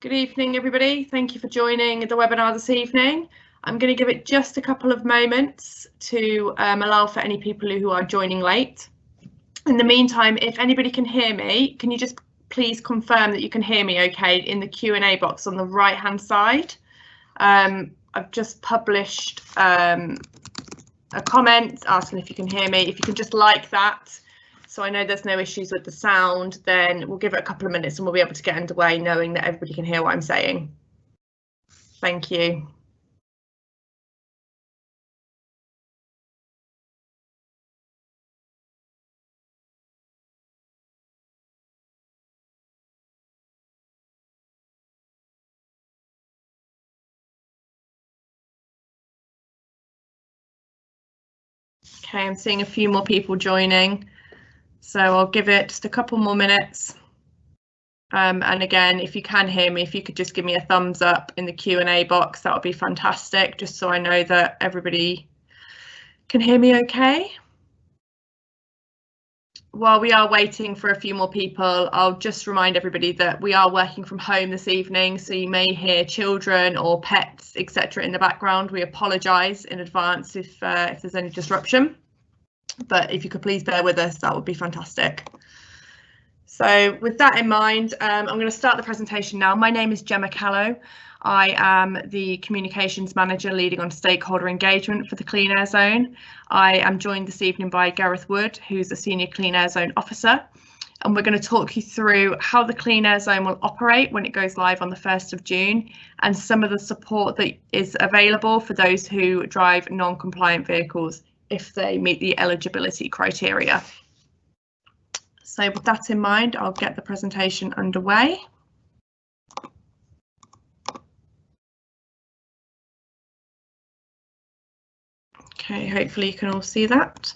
Good evening, everybody. Thank you for joining the webinar this evening. I'm going to give it just a couple of moments to allow for any people who are joining late. In the meantime, if anybody can hear me, can you just please confirm that you can hear me okay in the Q&A box on the right-hand side? I've just published a comment asking if you can hear me. If you can just like that, so I know there's no issues with the sound, then we'll give it a couple of minutes and we'll be able to get underway knowing that everybody can hear what I'm saying. Thank you. Okay, I'm seeing a few more people joining, so I'll give it just a couple more minutes. And again, if you can hear me, if you could just give me a thumbs up in the Q&A box, that would be fantastic, just so I know that everybody can hear me okay. While we are waiting for a few more people, I'll just remind everybody that we are working from home this evening, so you may hear children or pets, etc. in the background. We apologise in advance if there's any disruption, but if you could please bear with us, that would be fantastic. So with that in mind, I'm going to start the presentation now. My name is Gemma Callow. I am the Communications Manager leading on stakeholder engagement for the Clean Air Zone. I am joined this evening by Gareth Wood, who's a Senior Clean Air Zone Officer, and we're going to talk you through how the Clean Air Zone will operate when it goes live on the 1st of June and some of the support that is available for those who drive non-compliant vehicles if they meet the eligibility criteria. So with that in mind, I'll get the presentation underway. Okay, hopefully you can all see that.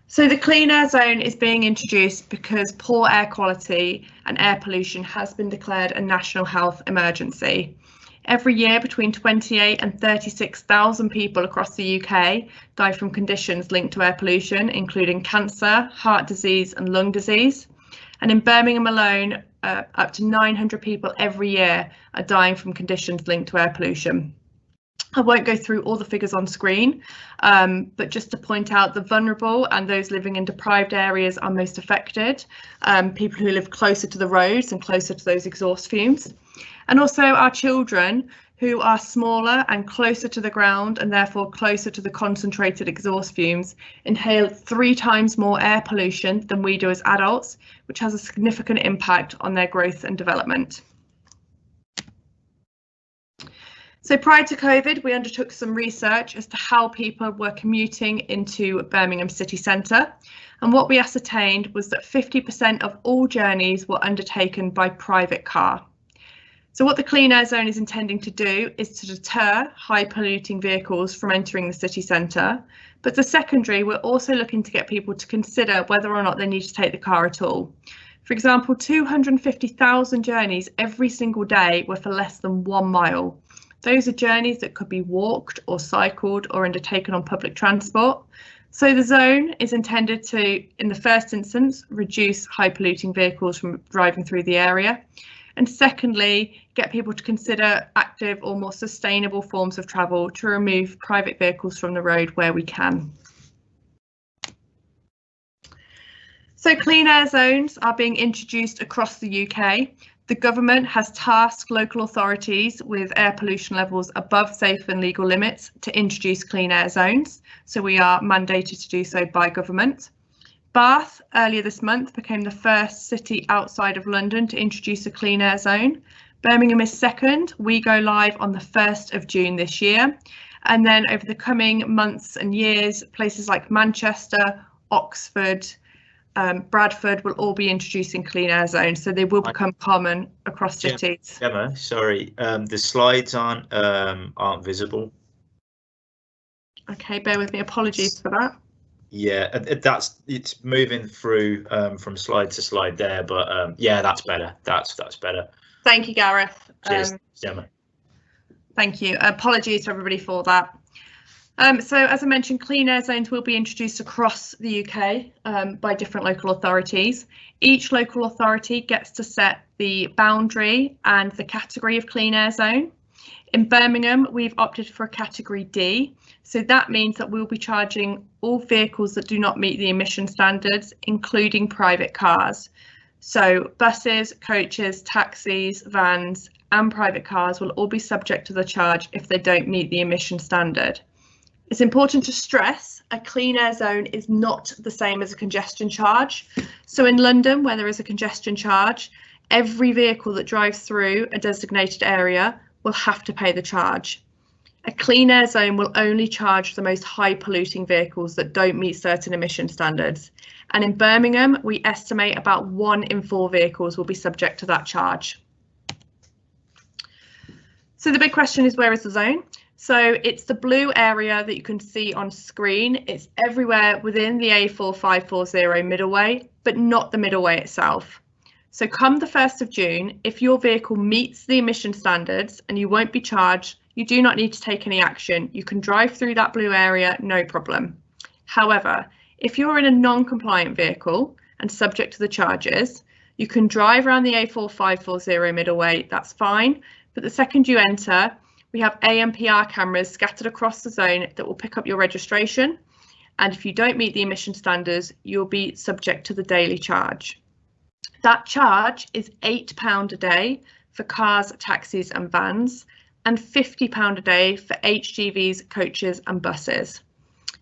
So the Clean Air Zone is being introduced because poor air quality and air pollution has been declared a national health emergency. Every year, between 28 and 36,000 people across the UK die from conditions linked to air pollution, including cancer, heart disease and lung disease. And in Birmingham alone, up to 900 people every year are dying from conditions linked to air pollution. I won't go through all the figures on screen, but just to point out the vulnerable and those living in deprived areas are most affected, people who live closer to the roads and closer to those exhaust fumes. And also our children, who are smaller and closer to the ground and therefore closer to the concentrated exhaust fumes, inhale 3 times more air pollution than we do as adults, which has a significant impact on their growth and development. So prior to COVID, we undertook some research as to how people were commuting into Birmingham city centre. And what we ascertained was that 50% of all journeys were undertaken by private car. So what the Clean Air Zone is intending to do is to deter high polluting vehicles from entering the city centre. But the secondary, we're also looking to get people to consider whether or not they need to take the car at all. For example, 250,000 journeys every single day were for less than 1 mile. Those are journeys that could be walked or cycled or undertaken on public transport. So the zone is intended to, in the first instance, reduce high polluting vehicles from driving through the area. And secondly, get people to consider active or more sustainable forms of travel to remove private vehicles from the road where we can. So clean air zones are being introduced across the UK. The government has tasked local authorities with air pollution levels above safe and legal limits to introduce clean air zones. So we are mandated to do so by government. Bath earlier this month became the first city outside of London to introduce a clean air zone. Birmingham is second. We go live on the 1st of June this year. And then over the coming months and years, places like Manchester, Oxford, Bradford will all be introducing clean air zones, so they will become common across cities. Gemma, sorry, the slides aren't visible. Okay, bear with me. Apologies for that. Yeah, it's moving through from slide to slide there, but yeah, that's better. That's better. Thank you, Gareth. Cheers, Gemma. Thank you. Apologies to everybody for that. So as I mentioned, clean air zones will be introduced across the UK by different local authorities. Each local authority gets to set the boundary and the category of clean air zone. In Birmingham, we've opted for a category D. So that means that we'll be charging all vehicles that do not meet the emission standards, including private cars. So buses, coaches, taxis, vans and private cars will all be subject to the charge if they don't meet the emission standard. It's important to stress a clean air zone is not the same as a congestion charge. So in London, where there is a congestion charge, every vehicle that drives through a designated area will have to pay the charge. A clean air zone will only charge the most high polluting vehicles that don't meet certain emission standards. And in Birmingham, we estimate about 1 in 4 vehicles will be subject to that charge. So the big question is, where is the zone? So it's the blue area that you can see on screen. It's everywhere within the A4540 Middleway, but not the Middleway itself. So come the 1st of June, if your vehicle meets the emission standards and you won't be charged, you do not need to take any action. You can drive through that blue area, no problem. However, if you're in a non-compliant vehicle and subject to the charges, you can drive around the A4540 Middleway, that's fine. But the second you enter, we have ANPR cameras scattered across the zone that will pick up your registration. And if you don't meet the emission standards, you'll be subject to the daily charge. That charge is £8 a day for cars, taxis and vans, and £50 a day for HGVs, coaches and buses.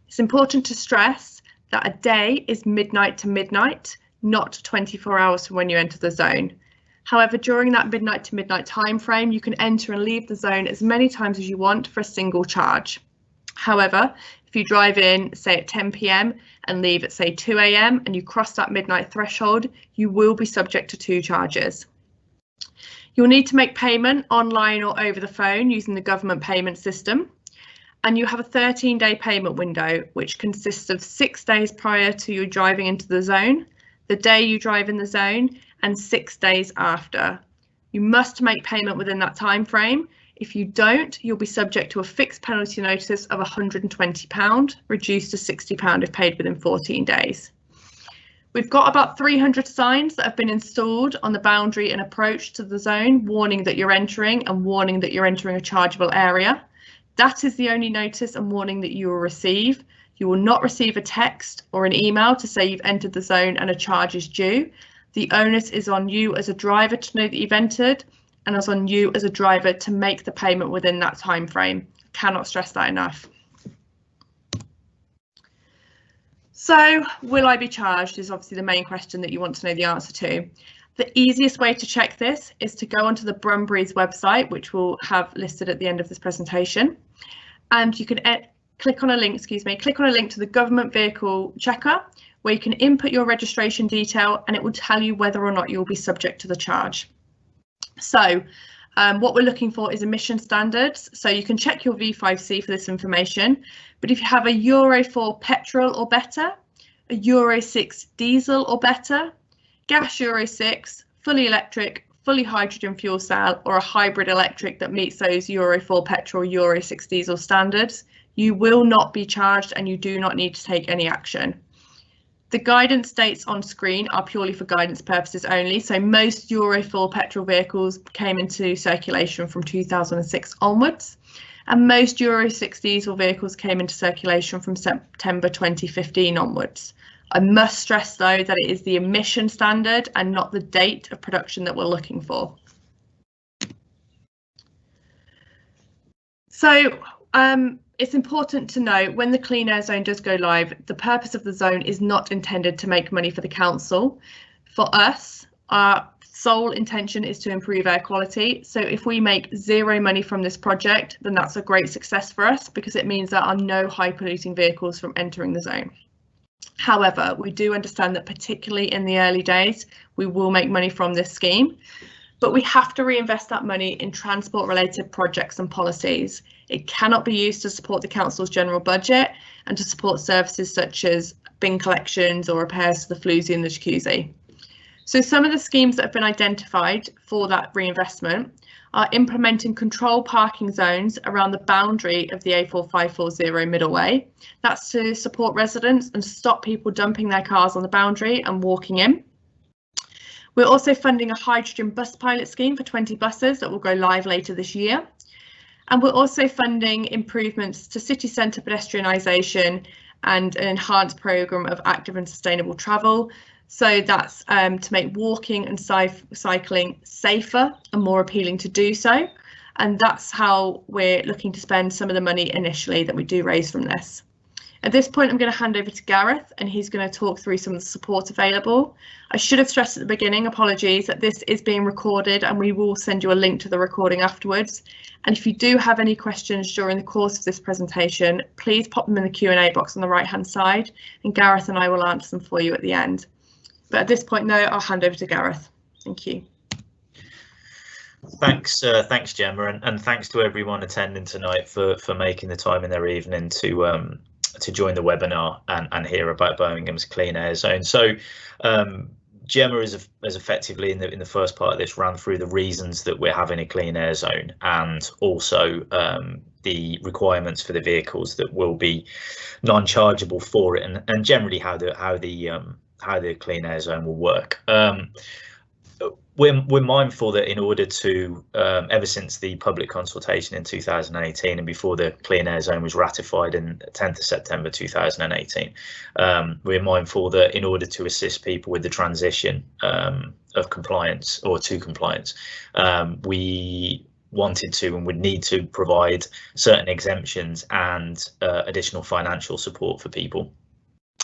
It's important to stress that a day is midnight to midnight, not 24 hours from when you enter the zone. However, during that midnight to midnight time frame, you can enter and leave the zone as many times as you want for a single charge. However, if you drive in, say at 10 p.m. and leave at say 2 a.m. and you cross that midnight threshold, you will be subject to 2 charges. You'll need to make payment online or over the phone using the government payment system. And you have a 13-day payment window, which consists of 6 days prior to you driving into the zone, the day you drive in the zone, and 6 days after. You must make payment within that time frame. If you don't, you'll be subject to a fixed penalty notice of £120, reduced to £60 if paid within 14 days. We've got about 300 signs that have been installed on the boundary and approach to the zone, warning that you're entering and warning that you're entering a chargeable area. That is the only notice and warning that you will receive. You will not receive a text or an email to say you've entered the zone and a charge is due. The onus is on you as a driver to know that you've entered, and it's on you as a driver to make the payment within that time frame. Cannot stress that enough. So, will I be charged is obviously the main question that you want to know the answer to. The easiest way to check this is to go onto the Brumbury's website, which we'll have listed at the end of this presentation, and you can click on a link to the government vehicle checker, where you can input your registration detail and it will tell you whether or not you'll be subject to the charge. So what we're looking for is emission standards. So you can check your V5C for this information, but if you have a Euro 4 petrol or better, a Euro 6 diesel or better, gas Euro 6, fully electric, fully hydrogen fuel cell, or a hybrid electric that meets those Euro 4 petrol, Euro 6 diesel standards, you will not be charged and you do not need to take any action. The guidance dates on screen are purely for guidance purposes only, so most Euro 4 petrol vehicles came into circulation from 2006 onwards, and most Euro 6 diesel vehicles came into circulation from September 2015 onwards. I must stress though that it is the emission standard and not the date of production that we're looking for. So it's important to note when the Clean Air Zone does go live, the purpose of the zone is not intended to make money for the council. For us, our sole intention is to improve air quality. So if we make zero money from this project, then that's a great success for us because it means there are no high polluting vehicles from entering the zone. However, we do understand that particularly in the early days, we will make money from this scheme, but we have to reinvest that money in transport related projects and policies. It cannot be used to support the council's general budget and to support services such as bin collections or repairs to the floozy and the jacuzzi. So some of the schemes that have been identified for that reinvestment are implementing control parking zones around the boundary of the A4540 Middleway. That's to support residents and stop people dumping their cars on the boundary and walking in. We're also funding a hydrogen bus pilot scheme for 20 buses that will go live later this year. And we're also funding improvements to city centre pedestrianisation and an enhanced programme of active and sustainable travel. So that's to make walking and cycling safer and more appealing to do so. And that's how we're looking to spend some of the money initially that we do raise from this. At this point, I'm going to hand over to Gareth, and he's going to talk through some of the support available. I should have stressed at the beginning, apologies, that this is being recorded and we will send you a link to the recording afterwards. And if you do have any questions during the course of this presentation, please pop them in the Q&A box on the right-hand side, and Gareth and I will answer them for you at the end. But at this point, though, I'll hand over to Gareth. Thank you. Thanks, Gemma, and thanks to everyone attending tonight for making the time in their evening to join the webinar and hear about Birmingham's Clean Air Zone. So Gemma has effectively in the first part of this ran through the reasons that we're having a clean air zone, and also the requirements for the vehicles that will be non-chargeable for it, and generally how the clean air zone will work. We're mindful that in order to, ever since the public consultation in 2018 and before the Clean Air Zone was ratified in 10th of September 2018, we're mindful that in order to assist people with the transition of compliance or to compliance, we wanted to and would need to provide certain exemptions and additional financial support for people.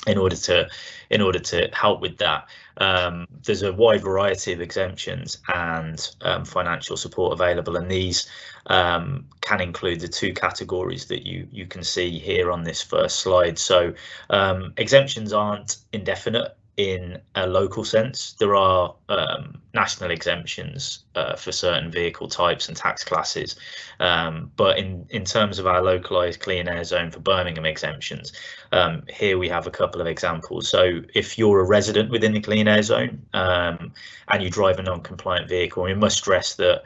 In order to help with that, there's a wide variety of exemptions and financial support available, and these can include the two categories that you can see here on this first slide. So exemptions aren't indefinite in a local sense. There are national exemptions for certain vehicle types and tax classes, but in terms of our localised clean air zone for Birmingham exemptions, here we have a couple of examples. So if you're a resident within the clean air zone and you drive a non-compliant vehicle, we must stress that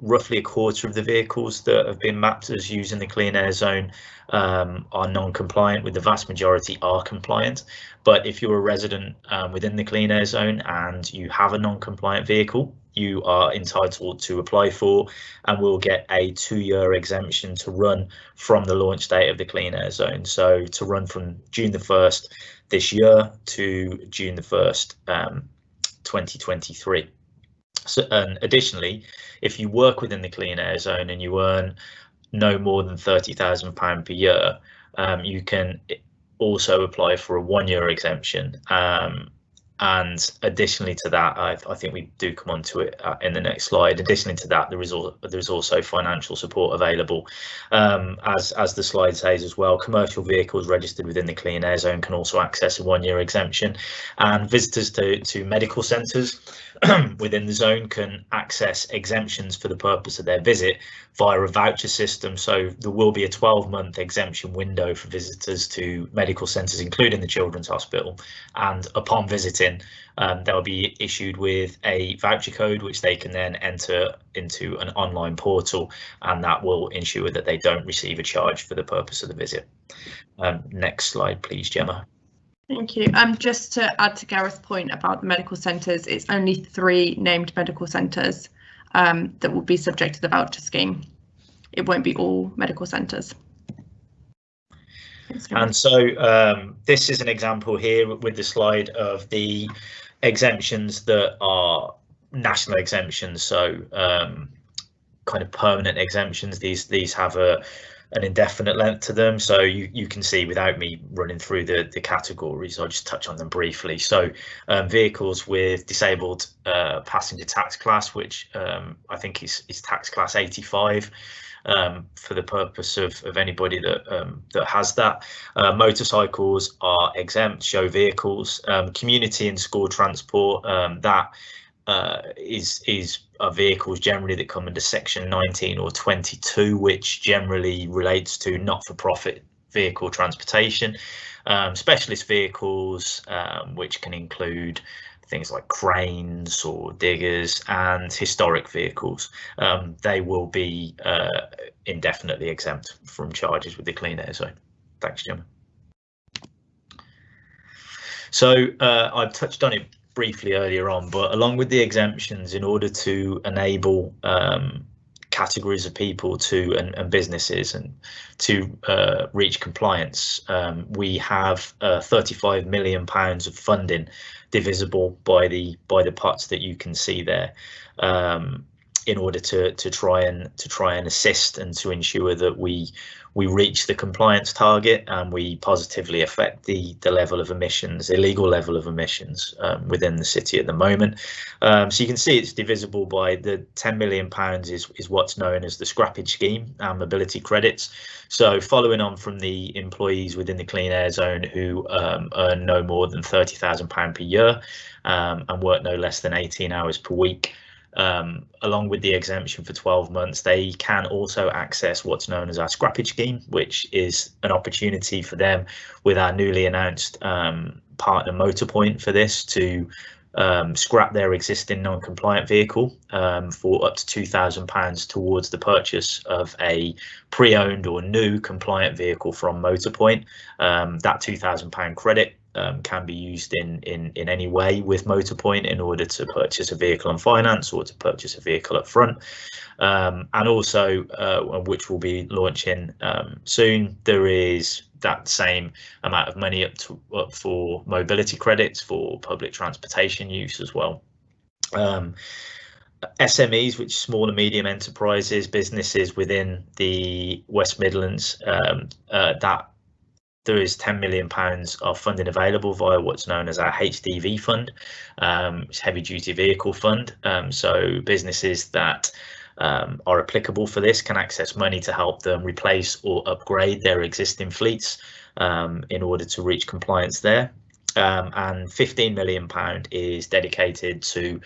roughly a quarter of the vehicles that have been mapped as using the clean air zone are non-compliant, with the vast majority are compliant. But if you're a resident within the clean air zone and you have a non-compliant vehicle, you are entitled to apply for and will get a 2-year exemption to run from the launch date of the clean air zone. So to run from June the 1st this year to June the 1st 2023. So, and additionally, if you work within the clean air zone and you earn no more than £30,000 per year, you can also apply for a 1-year exemption. And additionally to that, I think we do come on to it in the next slide. Additionally to that, there is also financial support available. As the slide says as well, commercial vehicles registered within the clean air zone can also access a 1-year exemption, and visitors to medical centres within the zone can access exemptions for the purpose of their visit via a voucher system. So there will be a 12-month exemption window for visitors to medical centres, including the Children's Hospital, and upon visiting they'll be issued with a voucher code which they can then enter into an online portal, and that will ensure that they don't receive a charge for the purpose of the visit. Next slide please, Gemma. Thank you. Just to add to Gareth's point about the medical centres, it's only 3 named medical centres that will be subject to the voucher scheme. It won't be all medical centres. And so this is an example here with the slide of the exemptions that are national exemptions, so kind of permanent exemptions. These have an indefinite length to them, so you can see, without me running through the categories, I'll just touch on them briefly. So vehicles with disabled passenger tax class, which I think is tax class 85 for the purpose of anybody that has that. Motorcycles are exempt, show vehicles. Community and school transport, that are vehicles generally that come under section 19 or 22, which generally relates to not-for-profit vehicle transportation. Specialist vehicles, which can include things like cranes or diggers and historic vehicles. They will be indefinitely exempt from charges with the Clean Air Zone. Thanks, Jim. So I've touched on it briefly earlier on, but along with the exemptions, in order to enable categories of people to and businesses and to reach compliance, we have £35 million of funding divisible by the pots that you can see there, in order to try and assist and to ensure that we reach the compliance target and we positively affect the level of emissions, illegal level of emissions within the city at the moment. So you can see it's divisible by the £10 million is what's known as the scrappage scheme and mobility credits. So following on from the employees within the Clean Air Zone who earn no more than £30,000 per year and work no less than 18 hours per week, along with the exemption for 12 months, they can also access what's known as our scrappage scheme, which is an opportunity for them with our newly announced partner Motorpoint for this to scrap their existing non-compliant vehicle for up to £2,000 towards the purchase of a pre-owned or new compliant vehicle from Motorpoint. That £2,000 credit can be used in any way with Motorpoint in order to purchase a vehicle on finance or to purchase a vehicle up front. And also, which will be launching soon, there is that same amount of money up for mobility credits for public transportation use as well. SMEs, which small and medium enterprises, businesses within the West Midlands, that there is £10 million of funding available via what's known as our HDV fund, heavy duty vehicle fund. So businesses that are applicable for this can access money to help them replace or upgrade their existing fleets in order to reach compliance there. And £15 million is dedicated to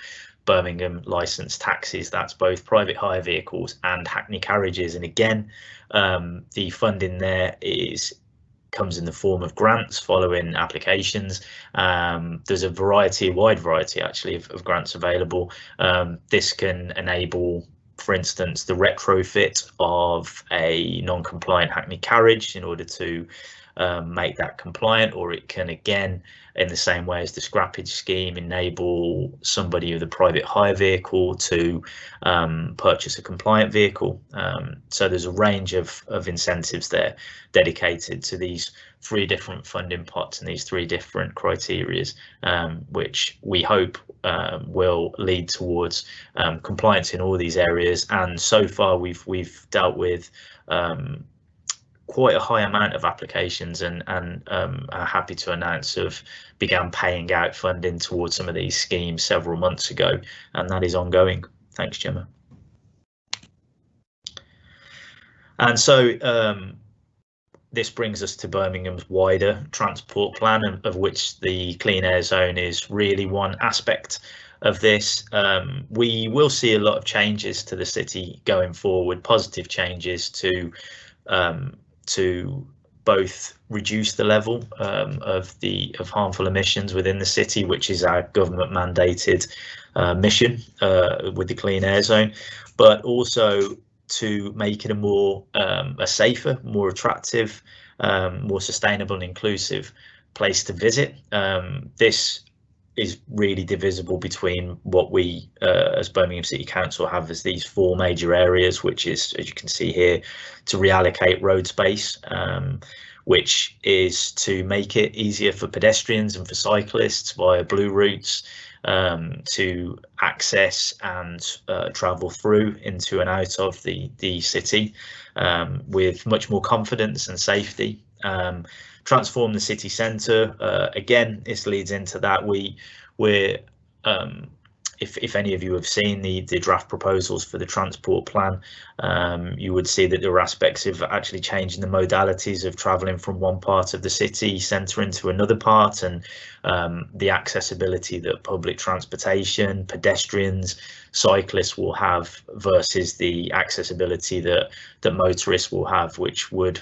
Birmingham licensed taxis. That's both private hire vehicles and hackney carriages. And again, the funding there comes in the form of grants following applications. There's a wide variety actually of grants available. This can enable, for instance, the retrofit of a non-compliant hackney carriage in order to make that compliant, or it can, again, in the same way as the scrappage scheme, enable somebody with a private hire vehicle to purchase a compliant vehicle. So there's a range of incentives there dedicated to these three different funding pots and these three different criterias, which we hope will lead towards compliance in all these areas. And so far we've dealt with quite a high amount of applications and are happy to announce have began paying out funding towards some of these schemes several months ago, and that is ongoing. Thanks, Gemma. And so this brings us to Birmingham's wider transport plan, of which the Clean Air Zone is really one aspect of this. We will see a lot of changes to the city going forward, positive changes to both reduce the level of harmful emissions within the city, which is our government mandated mission with the Clean Air Zone, but also to make it a safer, more attractive, more sustainable and inclusive place to visit. This is really divisible between what we as Birmingham City Council have as these four major areas, which is, as you can see here, to reallocate road space, which is to make it easier for pedestrians and for cyclists via blue routes to access and travel through into and out of the city with much more confidence and safety. Transform the city centre. Again, this leads into that. We're if any of you have seen the draft proposals for the transport plan, you would see that there are aspects of actually changing the modalities of travelling from one part of the city centre into another part, and the accessibility that public transportation, pedestrians, cyclists will have versus the accessibility that motorists will have, which would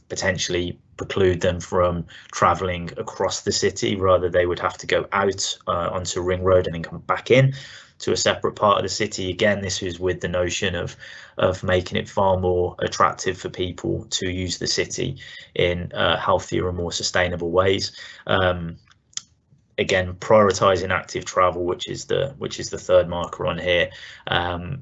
potentially preclude them from travelling across the city. Rather, they would have to go out onto Ring Road and then come back in to a separate part of the city. Again, this is with the notion of making it far more attractive for people to use the city in healthier and more sustainable ways. Again, prioritising active travel, which is the third marker on here.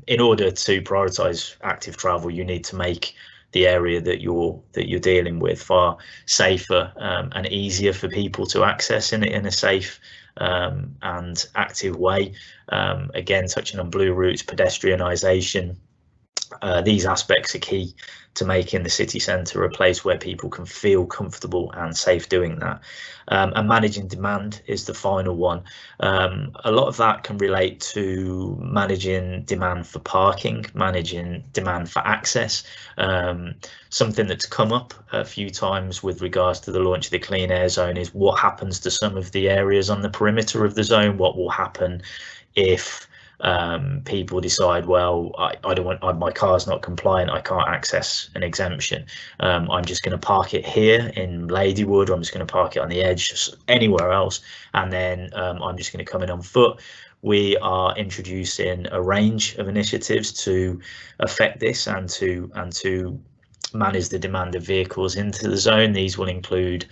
In order to prioritise active travel, you need to make the area that you're dealing with far safer and easier for people to access in a safe and active way. Again, touching on blue routes, pedestrianisation, these aspects are key to making the city centre a place where people can feel comfortable and safe doing that. And managing demand is the final one. A lot of that can relate to managing demand for parking, managing demand for access. Something that's come up a few times with regards to the launch of the Clean Air Zone is what happens to some of the areas on the perimeter of the zone. What will happen if people decide, well, I don't want, my car's not compliant, I can't access an exemption, I'm just going to park it here in Ladywood, or I'm just going to park it on the edge, just anywhere else, and then I'm just going to come in on foot. We are introducing a range of initiatives to affect this and to manage the demand of vehicles into the zone. These will include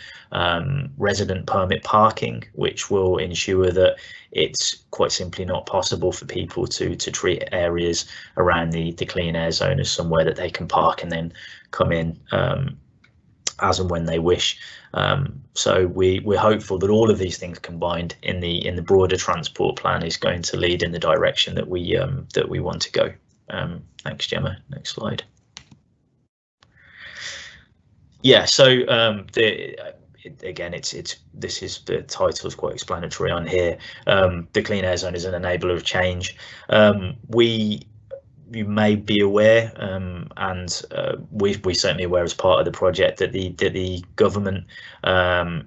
resident permit parking, which will ensure that it's quite simply not possible for people to treat areas around the Clean Air Zone as somewhere that they can park and then come in as and when they wish. So we're hopeful that all of these things combined in the broader transport plan is going to lead in the direction that we want to go. Thanks, Gemma. Next slide. Yeah, so again, the title is quite explanatory on here. The Clean Air Zone is an enabler of change. You may be aware, and we're certainly aware as part of the project, that the government are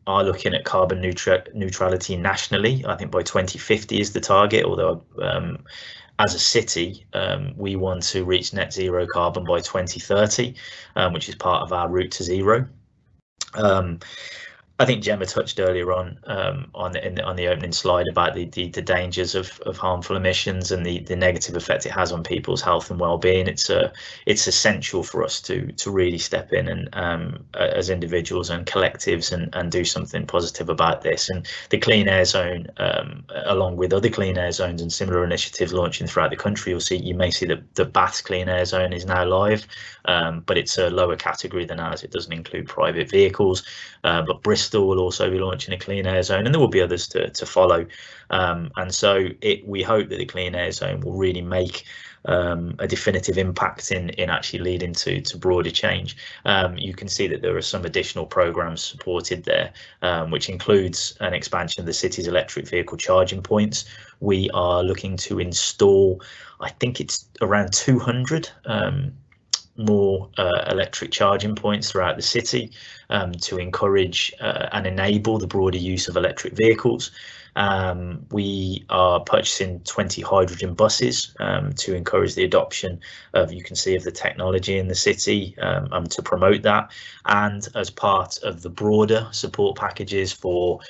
looking at carbon neutrality nationally. I think by 2050 is the target, although as a city, we want to reach net zero carbon by 2030, which is part of our route to zero. I think Gemma touched earlier on the opening slide about the dangers of harmful emissions and the negative effect it has on people's health and well-being. It's essential for us to really step in and as individuals and collectives and do something positive about this. And the Clean Air Zone, along with other clean air zones and similar initiatives launching throughout the country, you may see that the Bath Clean Air Zone is now live, but it's a lower category than ours. It doesn't include private vehicles, but Bristol will also be launching a Clean Air Zone, and there will be others to follow. And so we hope that the Clean Air Zone will really make a definitive impact in actually leading to broader change. You can see that there are some additional programs supported there, which includes an expansion of the city's electric vehicle charging points. We are looking to install, I think it's around 200 more electric charging points throughout the city to encourage and enable the broader use of electric vehicles. We are purchasing 20 hydrogen buses to encourage the adoption of, you can see, of the technology in the city, to promote that. And as part of the broader support packages for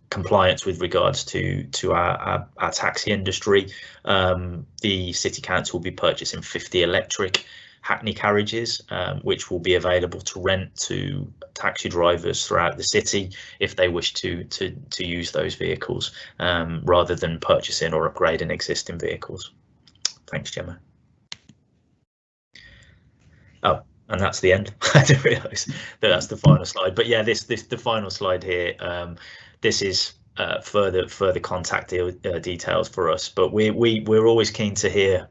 compliance with regards to our taxi industry, the City Council will be purchasing 50 electric Hackney carriages, which will be available to rent to taxi drivers throughout the city if they wish to use those vehicles, rather than purchasing or upgrading existing vehicles. Thanks, Gemma. Oh, and that's the end. I didn't realise that that's the final slide. But yeah, the final slide here. This is further contact details for us, but we're always keen to hear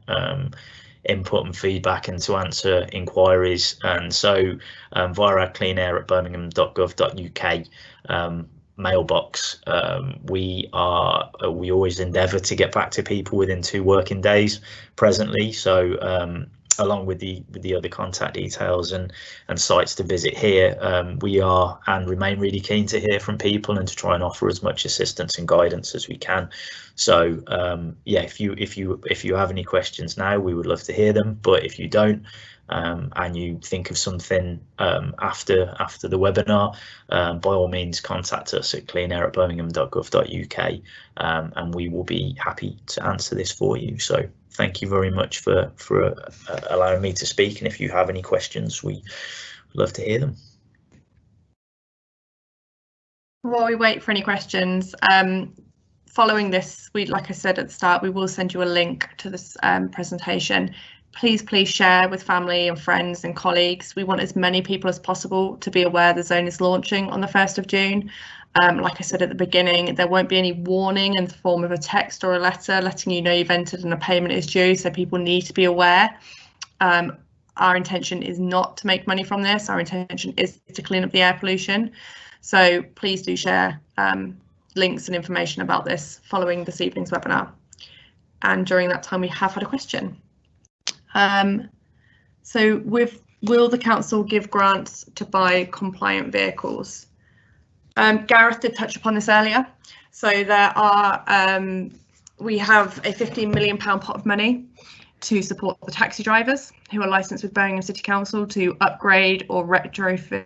input and feedback and to answer inquiries. And so via our cleanair@birmingham.gov.uk mailbox, we always endeavour to get back to people within 2 working days presently. So along with the other contact details and sites to visit here. We are and remain really keen to hear from people and to try and offer as much assistance and guidance as we can. So yeah, if you have any questions now, we would love to hear them, but if you don't, and you think of something after the webinar, by all means contact us at cleanair@birmingham.gov.uk, and we will be happy to answer this for you. So thank you very much for allowing me to speak, and if you have any questions, we would love to hear them. While we wait for any questions, following this, like I said at the start, we will send you a link to this presentation. Please share with family and friends and colleagues. We want as many people as possible to be aware the zone is launching on the 1st of June. Like I said at the beginning, there won't be any warning in the form of a text or a letter letting you know you've entered and a payment is due, so people need to be aware. Our intention is not to make money from this. Our intention is to clean up the air pollution. So please do share links and information about this following this evening's webinar. And during that time, we have had a question. So will the council give grants to buy compliant vehicles? Gareth did touch upon this earlier. So there are, we have a £15 million pot of money to support the taxi drivers who are licensed with Birmingham City Council to upgrade or retrofit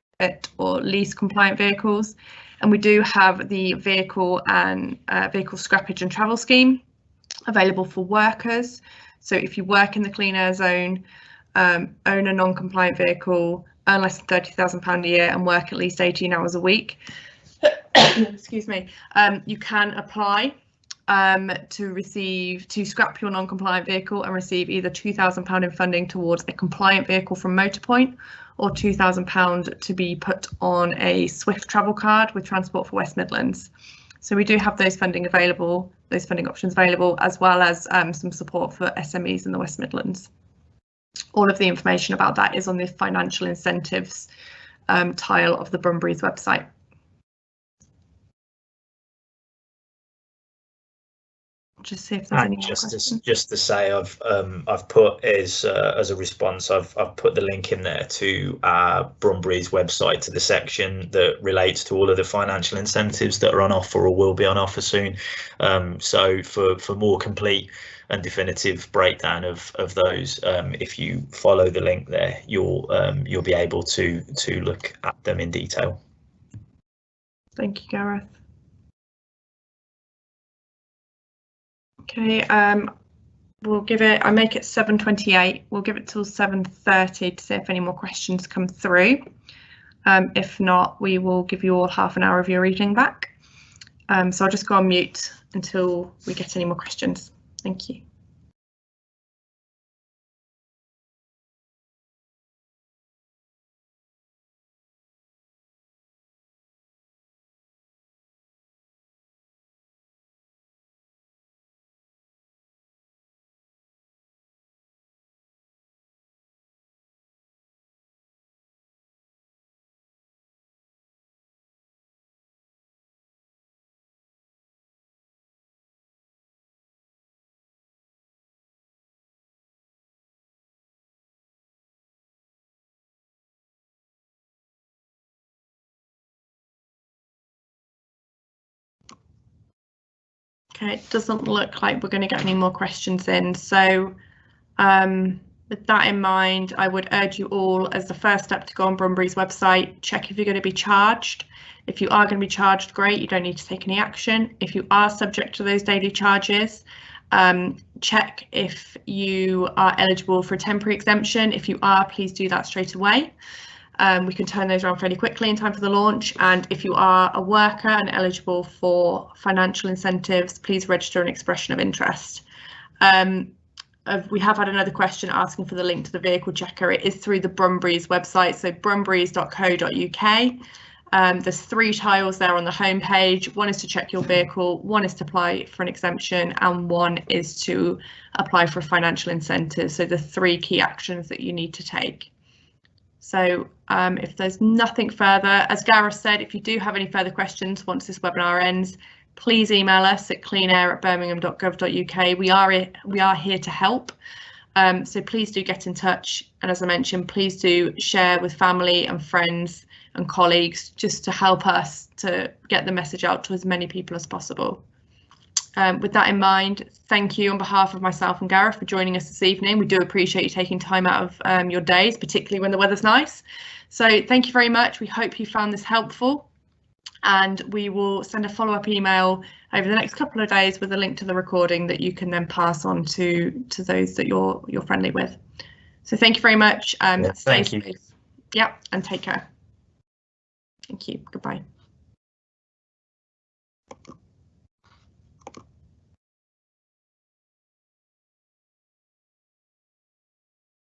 or lease compliant vehicles. And we do have the vehicle and vehicle scrappage and travel scheme available for workers. So if you work in the Clean Air Zone, own a non-compliant vehicle, earn less than £30,000 a year and work at least 18 hours a week, excuse me, you can apply to scrap your non-compliant vehicle and receive either £2,000 in funding towards a compliant vehicle from Motorpoint, or £2,000 to be put on a Swift travel card with Transport for West Midlands. So we do have those funding options available, as well as some support for SMEs in the West Midlands. All of the information about that is on the financial incentives tile of the Brumbury's website. Just see if there's any more questions. Just to say, I've put as a response, I've put the link in there to Brumbury's website, to the section that relates to all of the financial incentives that are on offer or will be on offer soon. So for more complete and definitive breakdown of those, if you follow the link there, you'll be able to look at them in detail. Thank you, Gareth. Okay, we'll give it, I make it 7:28. We'll give it till 7:30 to see if any more questions come through. If not, we will give you all half an hour of your evening back. So I'll just go on mute until we get any more questions. Thank you. Okay, it doesn't look like we're going to get any more questions in. So with that in mind, I would urge you all, as the first step, to go on Brumbury's website, check if you're going to be charged. If you are going to be charged, great, you don't need to take any action. If you are subject to those daily charges, check if you are eligible for a temporary exemption. If you are, please do that straight away. We can turn those around fairly quickly in time for the launch. And if you are a worker and eligible for financial incentives, please register an expression of interest. We have had another question asking for the link to the vehicle checker. It is through the Brumbury's website, so brumburys.co.uk. There's 3 tiles there on the home page. One is to check your vehicle, one is to apply for an exemption, and one is to apply for a financial incentive. So the 3 key actions that you need to take. So if there's nothing further, as Gareth said, if you do have any further questions once this webinar ends, please email us at cleanair@birmingham.gov.uk. We are here to help. So please do get in touch, and as I mentioned, please do share with family and friends and colleagues, just to help us to get the message out to as many people as possible. With that in mind, thank you on behalf of myself and Gareth for joining us this evening. We do appreciate you taking time out of your days, particularly when the weather's nice. So thank you very much. We hope you found this helpful, and we will send a follow-up email over the next couple of days with a link to the recording that you can then pass on to those that you're friendly with. So thank you very much. Thank you. Yeah, and take care. Thank you. Goodbye.